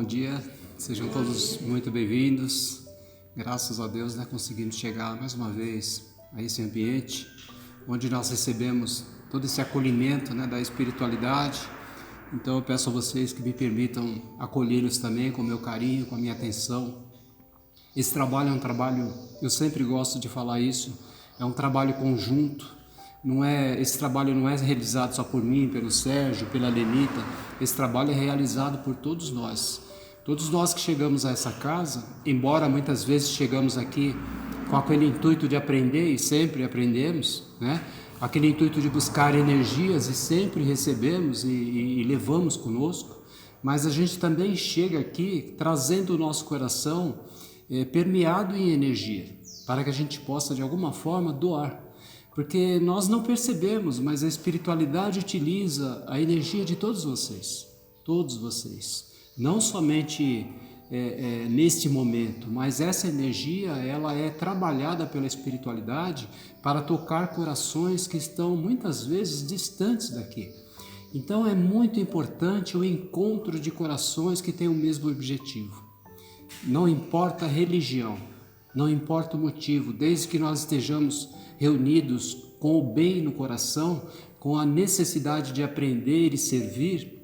Bom dia, sejam todos muito bem-vindos. Graças a Deus, conseguimos chegar mais uma vez a esse ambiente onde nós recebemos todo esse acolhimento, da espiritualidade. Então eu peço a vocês que me permitam acolhê-los também com o meu carinho, com a minha atenção. Esse trabalho é um trabalho, eu sempre gosto de falar isso, é um trabalho conjunto. Esse trabalho não é realizado só por mim, pelo Sérgio, pela Lenita. Esse trabalho é realizado por todos nós. Todos nós que chegamos a essa casa, embora muitas vezes chegamos aqui com aquele intuito de aprender e sempre aprendemos, aquele intuito de buscar energias e sempre recebemos e levamos conosco, mas a gente também chega aqui trazendo o nosso coração permeado em energia, para que a gente possa de alguma forma doar. Porque nós não percebemos, mas a espiritualidade utiliza a energia de todos vocês, não somente neste momento, mas essa energia ela é trabalhada pela espiritualidade para tocar corações que estão muitas vezes distantes daqui. Então é muito importante o encontro de corações que têm o mesmo objetivo. Não importa a religião, não importa o motivo, desde que nós estejamos reunidos com o bem no coração, com a necessidade de aprender e servir,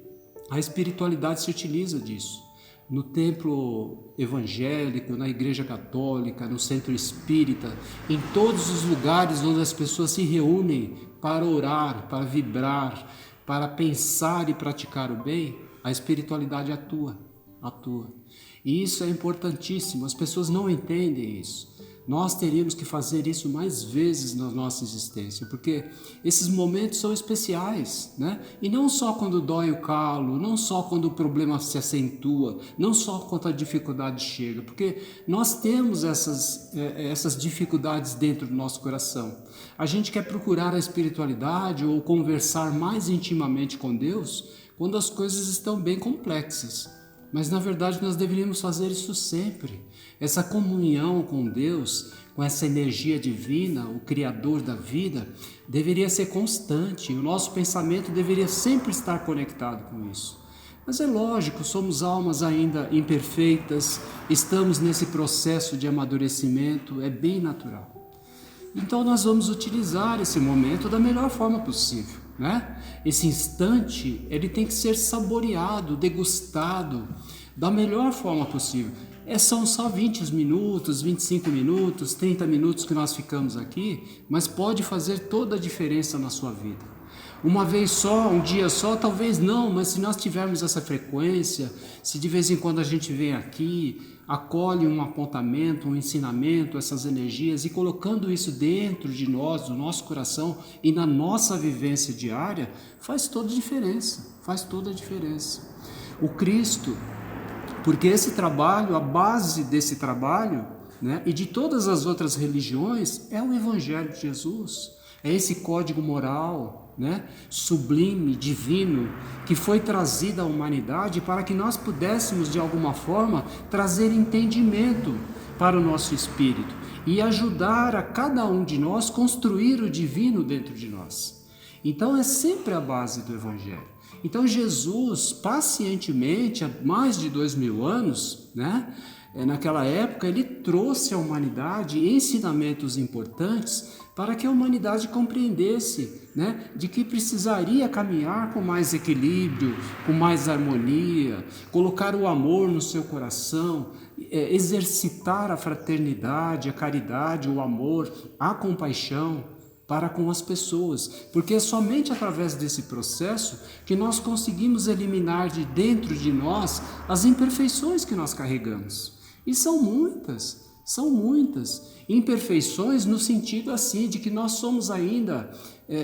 a espiritualidade se utiliza disso. No templo evangélico, na igreja católica, no centro espírita, em todos os lugares onde as pessoas se reúnem para orar, para vibrar, para pensar e praticar o bem, a espiritualidade atua. E isso é importantíssimo, as pessoas não entendem isso. Nós teríamos que fazer isso mais vezes na nossa existência, porque esses momentos são especiais, E não só quando dói o calo, não só quando o problema se acentua, não só quando a dificuldade chega, porque nós temos essas dificuldades dentro do nosso coração. A gente quer procurar a espiritualidade ou conversar mais intimamente com Deus quando as coisas estão bem complexas. Mas na verdade nós deveríamos fazer isso sempre. Essa comunhão com Deus, com essa energia divina, o Criador da vida, deveria ser constante. O nosso pensamento deveria sempre estar conectado com isso. Mas é lógico, somos almas ainda imperfeitas, estamos nesse processo de amadurecimento, é bem natural. Então nós vamos utilizar esse momento da melhor forma possível. Esse instante ele tem que ser saboreado, degustado da melhor forma possível. São só 20 minutos, 25 minutos, 30 minutos que nós ficamos aqui, mas pode fazer toda a diferença na sua vida. Uma vez só, um dia só, talvez não, mas se nós tivermos essa frequência, se de vez em quando a gente vem aqui, acolhe um apontamento, um ensinamento, essas energias e colocando isso dentro de nós, do nosso coração e na nossa vivência diária, faz toda a diferença. O Cristo, porque esse trabalho, a base desse trabalho, e de todas as outras religiões, é o Evangelho de Jesus, é esse código moral, sublime, divino, que foi trazido à humanidade para que nós pudéssemos de alguma forma trazer entendimento para o nosso espírito e ajudar a cada um de nós construir o divino dentro de nós. Então é sempre a base do Evangelho. Então Jesus, pacientemente, há mais de 2000 anos, naquela época, ele trouxe à humanidade ensinamentos importantes para que a humanidade compreendesse, de que precisaria caminhar com mais equilíbrio, com mais harmonia, colocar o amor no seu coração, exercitar a fraternidade, a caridade, o amor, a compaixão para com as pessoas, porque é somente através desse processo que nós conseguimos eliminar de dentro de nós as imperfeições que nós carregamos. E são muitas imperfeições no sentido assim de que nós somos ainda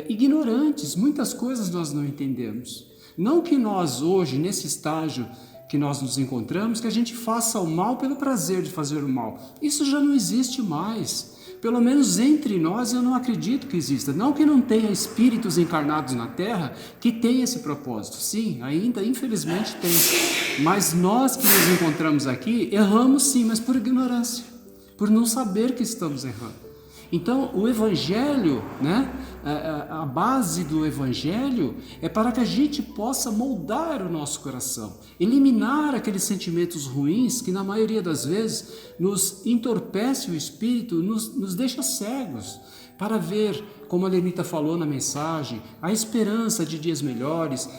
ignorantes, muitas coisas nós não entendemos. Não que nós hoje, nesse estágio que nós nos encontramos, que a gente faça o mal pelo prazer de fazer o mal. Isso já não existe mais. Pelo menos entre nós eu não acredito que exista. Não que não tenha espíritos encarnados na Terra que tenham esse propósito. Sim, ainda infelizmente tem. Mas nós que nos encontramos aqui, erramos sim, mas por ignorância, por não saber que estamos errando. Então, o Evangelho, né, a base do Evangelho é para que a gente possa moldar o nosso coração, eliminar aqueles sentimentos ruins que, na maioria das vezes, nos entorpece o espírito, nos deixa cegos, para ver, como a Lenita falou na mensagem, a esperança de dias melhores,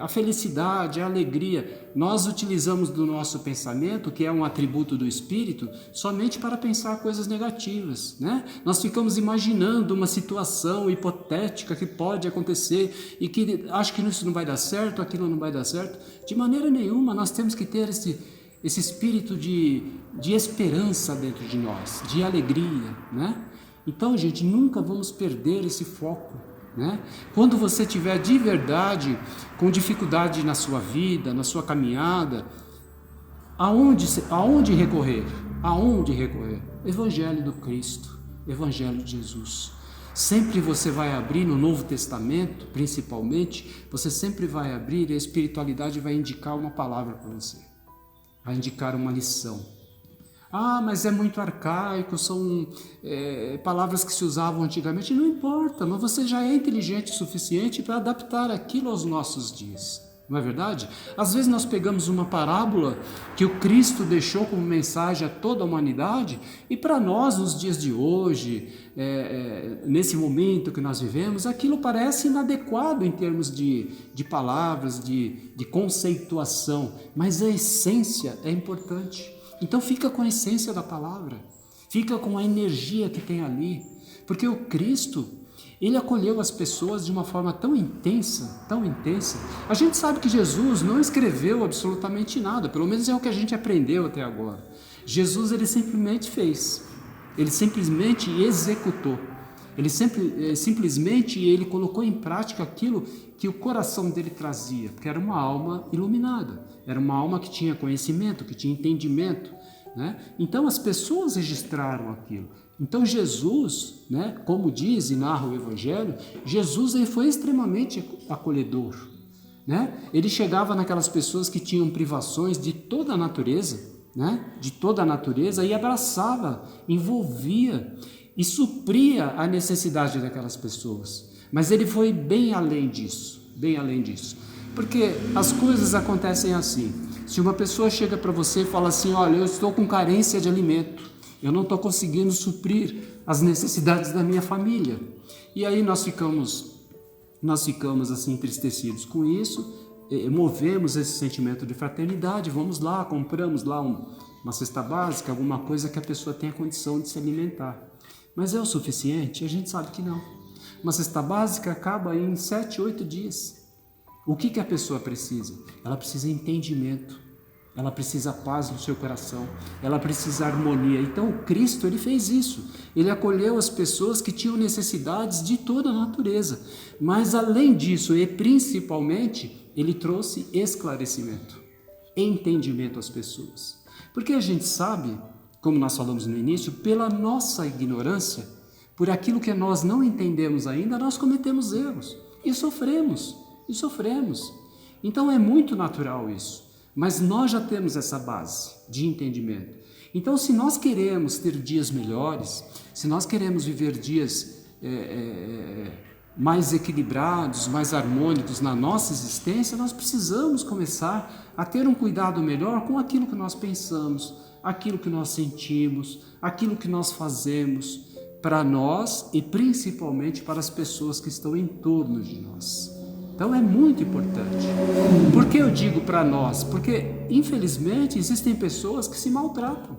a felicidade, a alegria. Nós utilizamos do nosso pensamento, que é um atributo do espírito, somente para pensar coisas negativas, né? Nós ficamos imaginando uma situação hipotética que pode acontecer e que acho que isso não vai dar certo, aquilo não vai dar certo. De maneira nenhuma, nós temos que ter esse espírito de esperança dentro de nós, de alegria, né? Então, gente, nunca vamos perder esse foco, né? Quando você tiver de verdade com dificuldade na sua vida, na sua caminhada, aonde recorrer? Aonde recorrer? Evangelho do Cristo, Evangelho de Jesus. Sempre você vai abrir no Novo Testamento, principalmente, você sempre vai abrir e a espiritualidade vai indicar uma palavra para você, vai indicar uma lição. Ah, mas é muito arcaico, são palavras que se usavam antigamente. Não importa, mas você já é inteligente o suficiente para adaptar aquilo aos nossos dias. Não é verdade? Às vezes nós pegamos uma parábola que o Cristo deixou como mensagem a toda a humanidade e para nós, nos dias de hoje, nesse momento que nós vivemos, aquilo parece inadequado em termos de palavras, de conceituação, mas a essência é importante. Então fica com a essência da palavra, fica com a energia que tem ali, porque o Cristo, ele acolheu as pessoas de uma forma tão intensa, tão intensa. A gente sabe que Jesus não escreveu absolutamente nada, pelo menos é o que a gente aprendeu até agora. Jesus, ele simplesmente fez, ele simplesmente executou, ele simplesmente ele colocou em prática aquilo que o coração dele trazia, porque era uma alma iluminada, era uma alma que tinha conhecimento, que tinha entendimento, né? Então as pessoas registraram aquilo. Então Jesus, né, como diz e narra o Evangelho, Jesus ele foi extremamente acolhedor, né? Ele chegava naquelas pessoas que tinham privações de toda a natureza, né? De toda a natureza, e abraçava, envolvia e supria a necessidade daquelas pessoas. Mas ele foi bem além disso, porque as coisas acontecem assim. Se uma pessoa chega para você e fala assim, olha, eu estou com carência de alimento, eu não estou conseguindo suprir as necessidades da minha família, e aí nós ficamos assim entristecidos com isso, movemos esse sentimento de fraternidade, vamos lá, compramos lá uma cesta básica, alguma coisa que a pessoa tenha condição de se alimentar. Mas é o suficiente? A gente sabe que não. Uma cesta básica acaba em 7, 8 dias. O que a pessoa precisa? Ela precisa entendimento, ela precisa paz no seu coração, ela precisa harmonia. Então o Cristo, ele fez isso. Ele acolheu as pessoas que tinham necessidades de toda a natureza. Mas além disso, e principalmente, ele trouxe esclarecimento, entendimento às pessoas. Porque a gente sabe, como nós falamos no início, pela nossa ignorância, por aquilo que nós não entendemos ainda, nós cometemos erros e sofremos. Então é muito natural isso, mas nós já temos essa base de entendimento. Então, se nós queremos ter dias melhores, se nós queremos viver dias mais equilibrados, mais harmônicos na nossa existência, nós precisamos começar a ter um cuidado melhor com aquilo que nós pensamos, aquilo que nós sentimos, aquilo que nós fazemos para nós e principalmente para as pessoas que estão em torno de nós. Então é muito importante. Por que eu digo para nós? Porque infelizmente existem pessoas que se maltratam.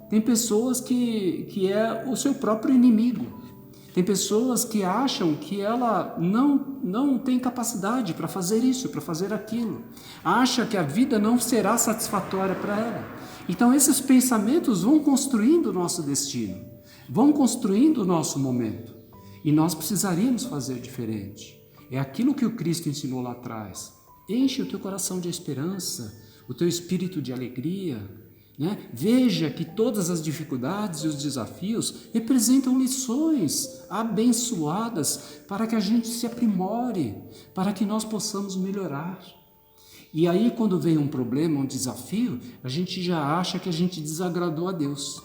Tem pessoas que é o seu próprio inimigo. Tem pessoas que acham que ela não tem capacidade para fazer isso, para fazer aquilo. Acha que a vida não será satisfatória para ela. Então esses pensamentos vão construindo o nosso destino, vão construindo o nosso momento. E nós precisaríamos fazer diferente. É aquilo que o Cristo ensinou lá atrás. Enche o teu coração de esperança, o teu espírito de alegria, né? Veja que todas as dificuldades e os desafios representam lições abençoadas para que a gente se aprimore, para que nós possamos melhorar. E aí quando vem um problema, um desafio, a gente já acha que a gente desagradou a Deus.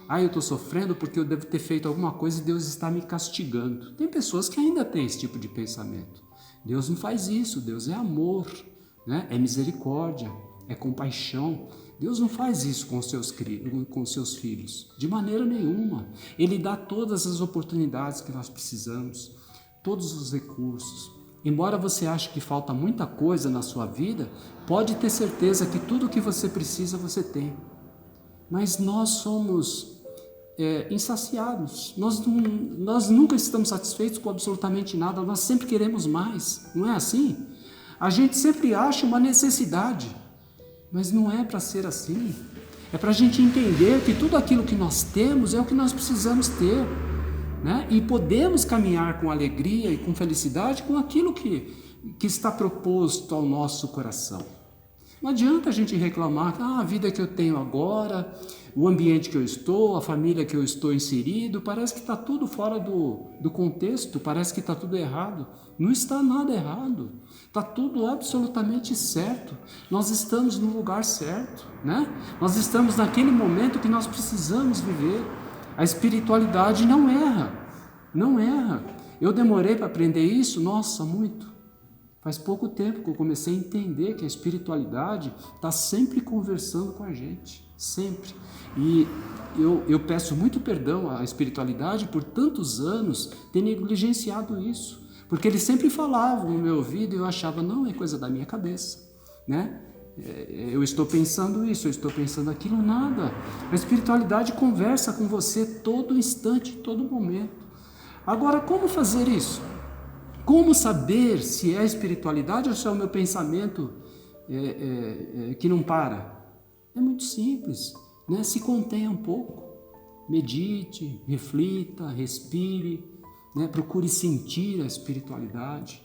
Ah, eu estou sofrendo porque eu devo ter feito alguma coisa e Deus está me castigando. Tem pessoas que ainda têm esse tipo de pensamento. Deus não faz isso, Deus é amor, né? É misericórdia, é compaixão. Deus não faz isso com seus filhos, de maneira nenhuma. Ele dá todas as oportunidades que nós precisamos, todos os recursos. Embora você ache que falta muita coisa na sua vida, pode ter certeza que tudo o que você precisa, você tem. Mas nós somos insaciados, nós nunca estamos satisfeitos com absolutamente nada, nós sempre queremos mais, não é assim? A gente sempre acha uma necessidade, mas não é para ser assim. É para a gente entender que tudo aquilo que nós temos é o que nós precisamos ter, né? E podemos caminhar com alegria e com felicidade com aquilo que está proposto ao nosso coração. Não adianta a gente reclamar, a vida que eu tenho agora, o ambiente que eu estou, a família que eu estou inserido, parece que está tudo fora do contexto, parece que está tudo errado. Não está nada errado, está tudo absolutamente certo. Nós estamos no lugar certo, né? Nós estamos naquele momento que nós precisamos viver. A espiritualidade não erra, não erra. Eu demorei para aprender isso, nossa, muito. Faz pouco tempo que eu comecei a entender que a espiritualidade está sempre conversando com a gente, sempre. E eu peço muito perdão à espiritualidade por tantos anos ter negligenciado isso, porque eles sempre falavam no meu ouvido e eu achava, não, é coisa da minha cabeça, né? Eu estou pensando isso, eu estou pensando aquilo, nada. A espiritualidade conversa com você todo instante, todo momento. Agora, como fazer isso? Como saber se é espiritualidade ou se é o meu pensamento que não para? É muito simples, né? Se contenha um pouco, medite, reflita, respire, né? Procure sentir a espiritualidade.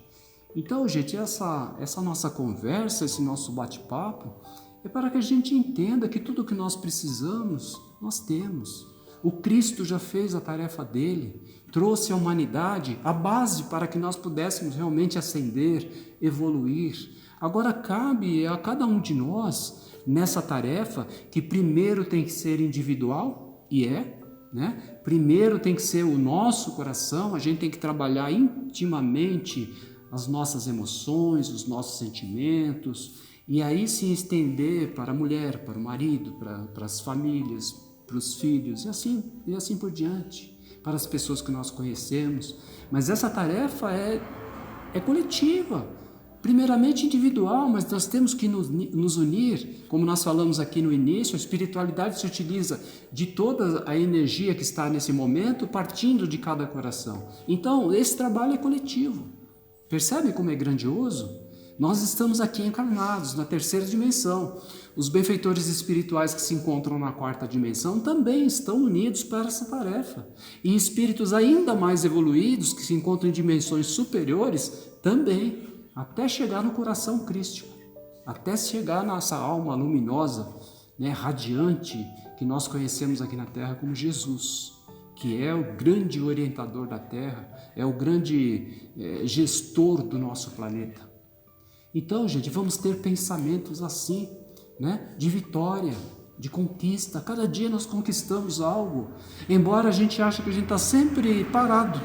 Então, gente, essa nossa conversa, esse nosso bate-papo, é para que a gente entenda que tudo o que nós precisamos, nós temos. O Cristo já fez a tarefa dele, trouxe à humanidade a base para que nós pudéssemos realmente ascender, evoluir. Agora cabe a cada um de nós, nessa tarefa, que primeiro tem que ser individual, né? Primeiro tem que ser o nosso coração, a gente tem que trabalhar intimamente as nossas emoções, os nossos sentimentos, e aí se estender para a mulher, para o marido, para as famílias, para os filhos, e assim por diante, para as pessoas que nós conhecemos. Mas essa tarefa é coletiva, primeiramente individual, mas nós temos que nos unir, como nós falamos aqui no início. A espiritualidade se utiliza de toda a energia que está nesse momento, partindo de cada coração. Então, esse trabalho é coletivo. Percebe como é grandioso? Nós estamos aqui encarnados na terceira dimensão. Os benfeitores espirituais que se encontram na quarta dimensão também estão unidos para essa tarefa. E espíritos ainda mais evoluídos, que se encontram em dimensões superiores, também, até chegar no coração crístico, até chegar na nossa alma luminosa, né, radiante, que nós conhecemos aqui na Terra como Jesus, que é o grande orientador da Terra, é o grande gestor do nosso planeta. Então, gente, vamos ter pensamentos assim, né? De vitória, de conquista. Cada dia nós conquistamos algo, embora a gente ache que a gente está sempre parado.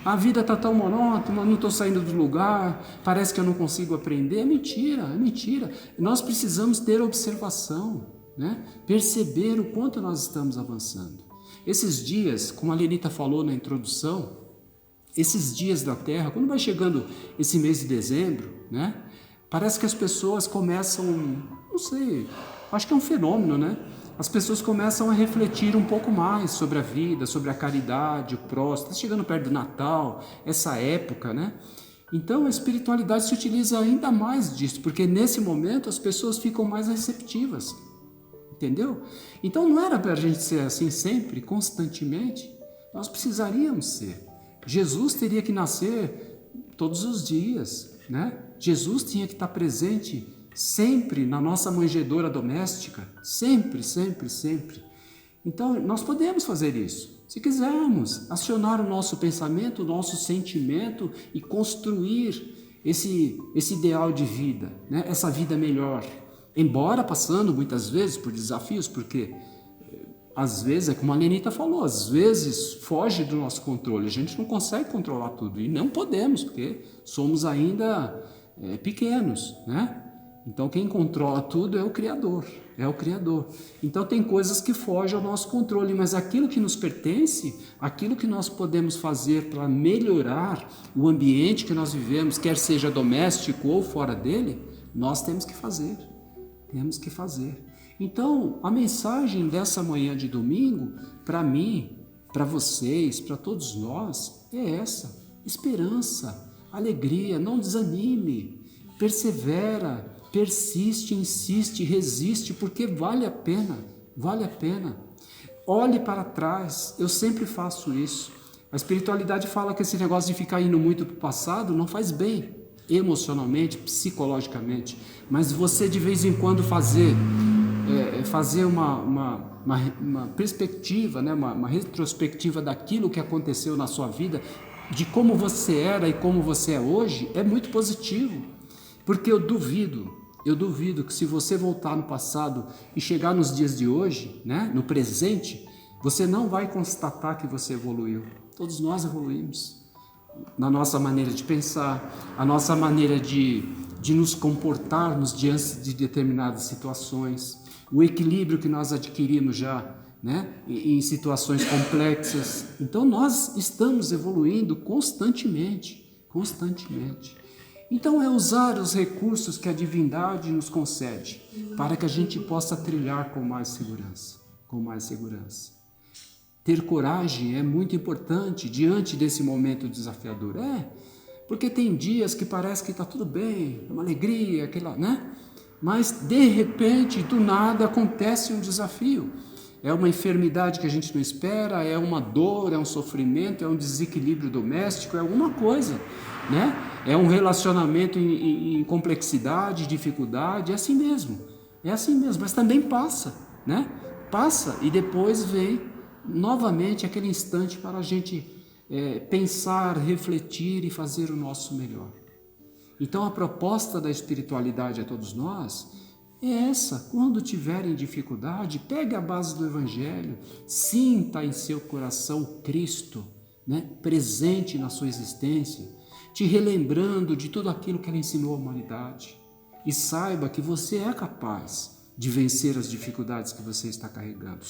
A vida está tão monótona, não estou saindo do lugar, parece que eu não consigo aprender. É mentira, é mentira. Nós precisamos ter observação, né? Perceber o quanto nós estamos avançando. Esses dias, como a Lenita falou na introdução, esses dias da Terra, quando vai chegando esse mês de dezembro, né? Parece que as pessoas começam, não sei, acho que é um fenômeno, né? As pessoas começam a refletir um pouco mais sobre a vida, sobre a caridade, o próximo. Está chegando perto do Natal, essa época, né? Então a espiritualidade se utiliza ainda mais disso, porque nesse momento as pessoas ficam mais receptivas, entendeu? Então não era para a gente ser assim sempre, constantemente, nós precisaríamos ser. Jesus teria que nascer todos os dias, né? Jesus tinha que estar presente sempre na nossa manjedoura doméstica, sempre, sempre, sempre. Então, nós podemos fazer isso, se quisermos, acionar o nosso pensamento, o nosso sentimento e construir esse ideal de vida, né? Essa vida melhor, embora passando muitas vezes por desafios, porque às vezes, é como a Lenita falou, às vezes foge do nosso controle, a gente não consegue controlar tudo, e não podemos, porque somos ainda pequenos, né? Então quem controla tudo é o Criador, Então tem coisas que fogem ao nosso controle, mas aquilo que nos pertence, aquilo que nós podemos fazer para melhorar o ambiente que nós vivemos, quer seja doméstico ou fora dele, nós temos que fazer. Então, a mensagem dessa manhã de domingo, para mim, para vocês, para todos nós, é essa: esperança, alegria, não desanime, persevera, persiste, insiste, resiste, porque vale a pena. Olhe para trás, eu sempre faço isso. A espiritualidade fala que esse negócio de ficar indo muito para o passado não faz bem, emocionalmente, psicologicamente, mas você de vez em quando fazer uma perspectiva, né? uma retrospectiva daquilo que aconteceu na sua vida, de como você era e como você é hoje, é muito positivo, porque eu duvido que se você voltar no passado e chegar nos dias de hoje, né? no presente, você não vai constatar que você evoluiu. Todos nós evoluímos na nossa maneira de pensar, a nossa maneira de nos comportarmos diante de determinadas situações, o equilíbrio que nós adquirimos já, né, em situações complexas. Então nós estamos evoluindo constantemente. Então é usar os recursos que a divindade nos concede para que a gente possa trilhar com mais segurança. Ter coragem é muito importante diante desse momento desafiador. Porque tem dias que parece que está tudo bem, é uma alegria, né? Mas de repente, do nada, acontece um desafio. É uma enfermidade que a gente não espera, é uma dor, é um sofrimento, é um desequilíbrio doméstico, é alguma coisa, né? É um relacionamento em complexidade, dificuldade, é assim mesmo, mas também passa, né? Passa e depois vem novamente aquele instante para a gente pensar, refletir e fazer o nosso melhor. Então a proposta da espiritualidade a todos nós é essa: quando tiverem dificuldade, pegue a base do Evangelho, sinta em seu coração Cristo, né, presente na sua existência, te relembrando de tudo aquilo que Ele ensinou à humanidade, e saiba que você é capaz de vencer as dificuldades que você está carregando.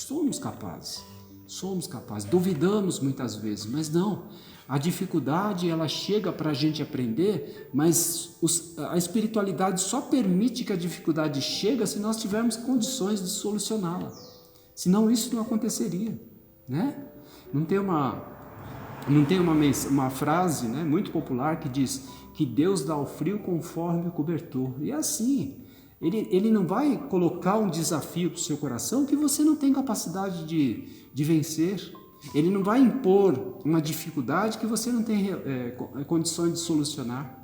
Somos capazes, duvidamos muitas vezes, mas não. A dificuldade, ela chega para a gente aprender, mas a espiritualidade só permite que a dificuldade chegue se nós tivermos condições de solucioná-la. Senão isso não aconteceria, né? Não tem uma frase, né, muito popular que diz que Deus dá o frio conforme o cobertor. E é assim, ele não vai colocar um desafio para o seu coração que você não tem capacidade de vencer. Ele não vai impor uma dificuldade que você não tem condições de solucionar.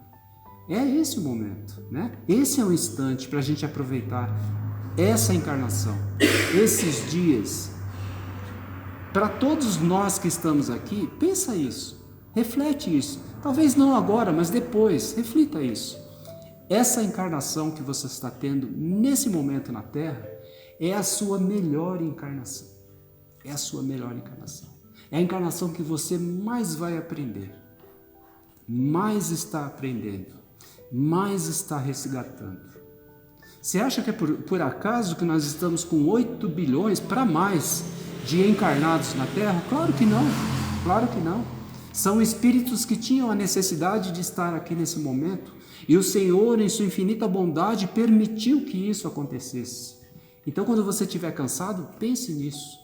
É esse o momento, né? Esse é o instante para a gente aproveitar essa encarnação, esses dias. Para todos nós que estamos aqui, pensa isso, reflete isso. Talvez não agora, mas depois, reflita isso. Essa encarnação que você está tendo nesse momento na Terra é a sua melhor encarnação. É a encarnação que você mais vai aprender, mais está aprendendo, mais está resgatando. Você acha que é por acaso que nós estamos com 8 bilhões para mais de encarnados na Terra? Claro que não. São espíritos que tinham a necessidade de estar aqui nesse momento, e o Senhor, em sua infinita bondade, permitiu que isso acontecesse. Então, quando você estiver cansado, pense nisso.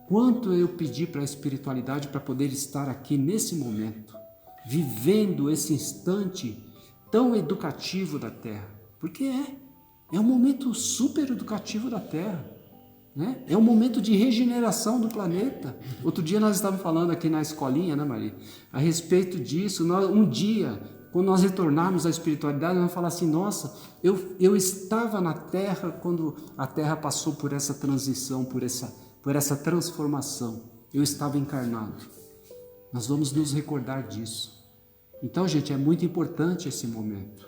Quanto eu pedi para a espiritualidade para poder estar aqui nesse momento, vivendo esse instante tão educativo da Terra, porque é um momento super educativo da Terra, né? É um momento de regeneração do planeta. Outro dia nós estávamos falando aqui na escolinha, né, Maria, a respeito disso. Um dia, quando nós retornarmos à espiritualidade, nós vamos falar assim: nossa, eu estava na Terra quando a Terra passou por essa transição, por essa transformação, eu estava encarnado. Nós vamos nos recordar disso. Então, gente, é muito importante esse momento.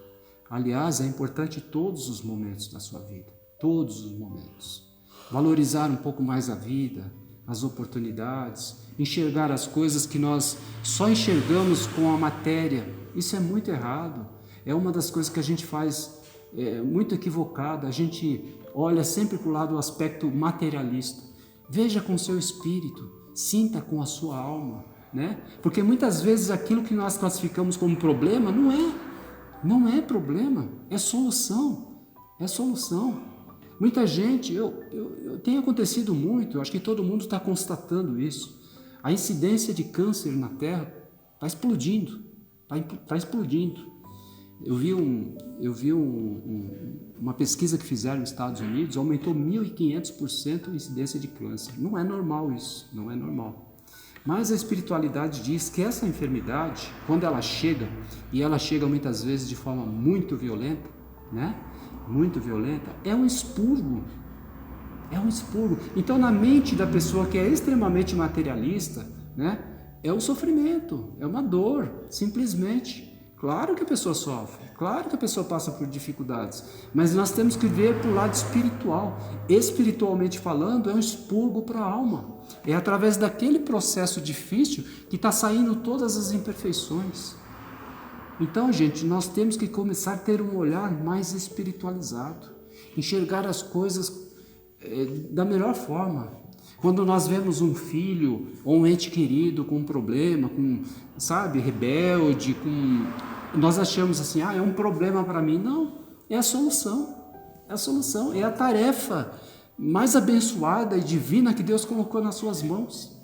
Aliás, é importante todos os momentos da sua vida, todos os momentos. valorizar um pouco mais a vida, as oportunidades, enxergar as coisas que nós só enxergamos com a matéria. Isso é muito errado. É uma das coisas que a gente faz muito equivocada. A gente olha sempre para o lado do aspecto materialista. Veja com o seu espírito, sinta com a sua alma, né? Porque muitas vezes aquilo que nós classificamos como problema não é problema, é solução. É solução. Muita gente, tem acontecido muito, eu acho que todo mundo está constatando isso. A incidência de câncer na Terra está explodindo, está explodindo. Eu vi uma pesquisa que fizeram nos Estados Unidos, aumentou 1.500% a incidência de câncer. Não é normal isso, não é normal. Mas a espiritualidade diz que essa enfermidade, quando ela chega, e ela chega muitas vezes de forma muito violenta, né? Muito violenta, é um expurgo. É um expurgo. Então, na mente da pessoa que é extremamente materialista, né? É o sofrimento, é uma dor, simplesmente. Claro que a pessoa sofre, claro que a pessoa passa por dificuldades, mas nós temos que ver para o lado espiritual. Espiritualmente falando, é um expurgo para a alma. É através daquele processo difícil que está saindo todas as imperfeições. Então, gente, nós temos que começar a ter um olhar mais espiritualizado, enxergar as coisas da melhor forma. Quando nós vemos um filho ou um ente querido com um problema, rebelde, nós achamos assim, é um problema para mim. Não, é a solução, é a tarefa mais abençoada e divina que Deus colocou nas suas mãos.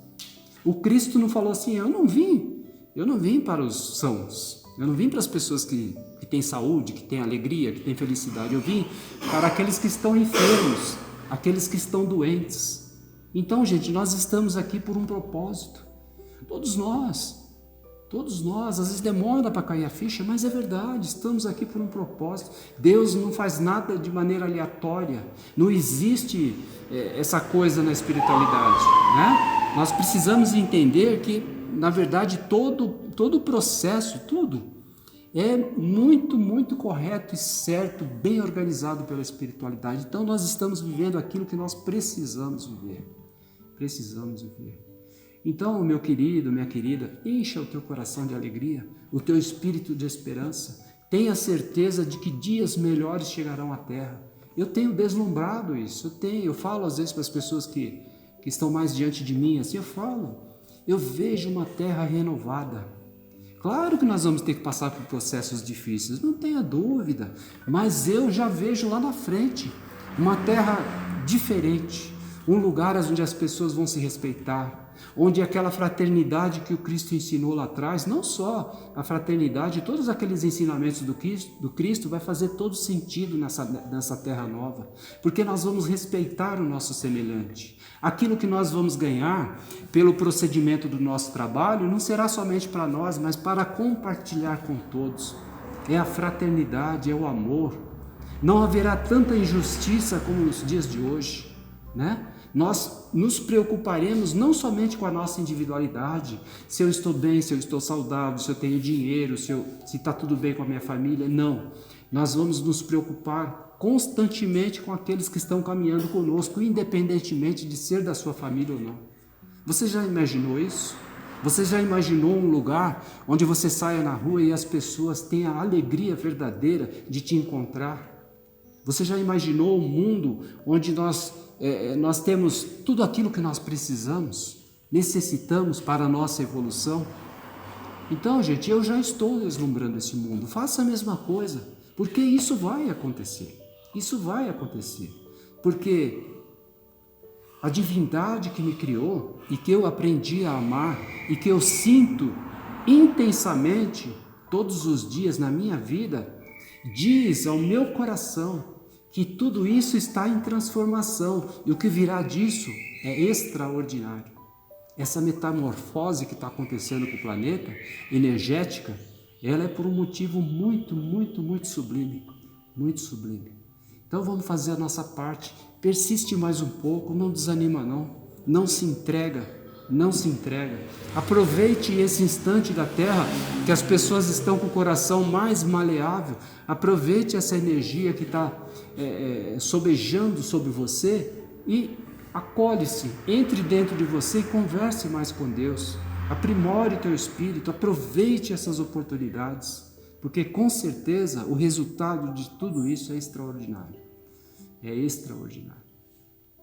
O Cristo não falou assim, eu não vim para os sãos, eu não vim para as pessoas que têm saúde, que têm alegria, que têm felicidade, eu vim para aqueles que estão enfermos, aqueles que estão doentes. Então, gente, nós estamos aqui por um propósito. Todos nós, às vezes demora para cair a ficha, mas é verdade, estamos aqui por um propósito. Deus não faz nada de maneira aleatória, não existe essa coisa na espiritualidade, né? Nós precisamos entender que, na verdade, todo o processo, tudo, é muito, muito correto e certo, bem organizado pela espiritualidade. Então, nós estamos vivendo aquilo que nós precisamos viver. Então, meu querido, minha querida, encha o teu coração de alegria, o teu espírito de esperança. Tenha certeza de que dias melhores chegarão à terra. Eu tenho deslumbrado isso, eu falo às vezes para as pessoas que estão mais diante de mim, assim, eu vejo uma terra renovada. Claro que nós vamos ter que passar por processos difíceis, não tenha dúvida, mas eu já vejo lá na frente uma terra diferente, um lugar onde as pessoas vão se respeitar, onde aquela fraternidade que o Cristo ensinou lá atrás, não só a fraternidade, todos aqueles ensinamentos do Cristo vai fazer todo sentido nessa terra nova, porque nós vamos respeitar o nosso semelhante. Aquilo que nós vamos ganhar pelo procedimento do nosso trabalho não será somente para nós, mas para compartilhar com todos. É a fraternidade, é o amor. Não haverá tanta injustiça como nos dias de hoje, né? Nós nos preocuparemos não somente com a nossa individualidade, se eu estou bem, se eu estou saudável, se eu tenho dinheiro, se está tudo bem com a minha família, não. Nós vamos nos preocupar constantemente com aqueles que estão caminhando conosco, independentemente de ser da sua família ou não. Você já imaginou isso? Você já imaginou um lugar onde você saia na rua e as pessoas tenham a alegria verdadeira de te encontrar? Você já imaginou um mundo onde nós temos tudo aquilo que nós necessitamos para a nossa evolução? Então, gente, eu já estou deslumbrando esse mundo. Faça a mesma coisa, porque isso vai acontecer. Isso vai acontecer. Porque a divindade que me criou e que eu aprendi a amar e que eu sinto intensamente todos os dias na minha vida, diz ao meu coração que tudo isso está em transformação e o que virá disso é extraordinário. Essa metamorfose que está acontecendo com o planeta, energética, ela é por um motivo muito, muito, muito sublime, muito sublime. Então vamos fazer a nossa parte, persiste mais um pouco, não desanima não se entrega. Aproveite esse instante da terra que as pessoas estão com o coração mais maleável, aproveite essa energia que está sobejando sobre você e acolhe-se, entre dentro de você e converse mais com Deus. Aprimore teu espírito, aproveite essas oportunidades, porque com certeza o resultado de tudo isso é extraordinário. É extraordinário.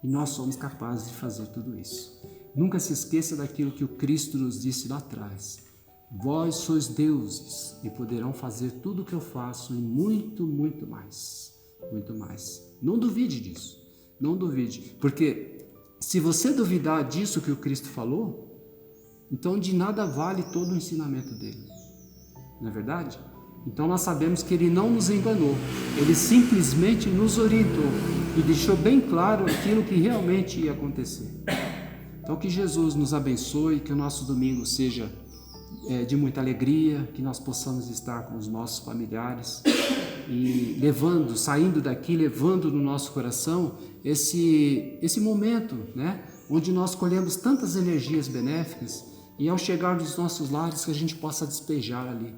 E nós somos capazes de fazer tudo isso. Nunca se esqueça daquilo que o Cristo nos disse lá atrás. Vós sois deuses e poderão fazer tudo o que eu faço e muito, muito mais. Muito mais. Não duvide disso. Não duvide. Porque se você duvidar disso que o Cristo falou, então de nada vale todo o ensinamento dele. Não é verdade? Então nós sabemos que ele não nos enganou. Ele simplesmente nos orientou e deixou bem claro aquilo que realmente ia acontecer. Então que Jesus nos abençoe, que o nosso domingo seja de muita alegria, que nós possamos estar com os nossos familiares e saindo daqui, levando no nosso coração esse momento, né, onde nós colhemos tantas energias benéficas e ao chegar nos nossos lares que a gente possa despejar ali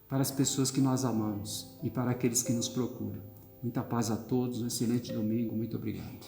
para as pessoas que nós amamos e para aqueles que nos procuram. Muita paz a todos, um excelente domingo, muito obrigado.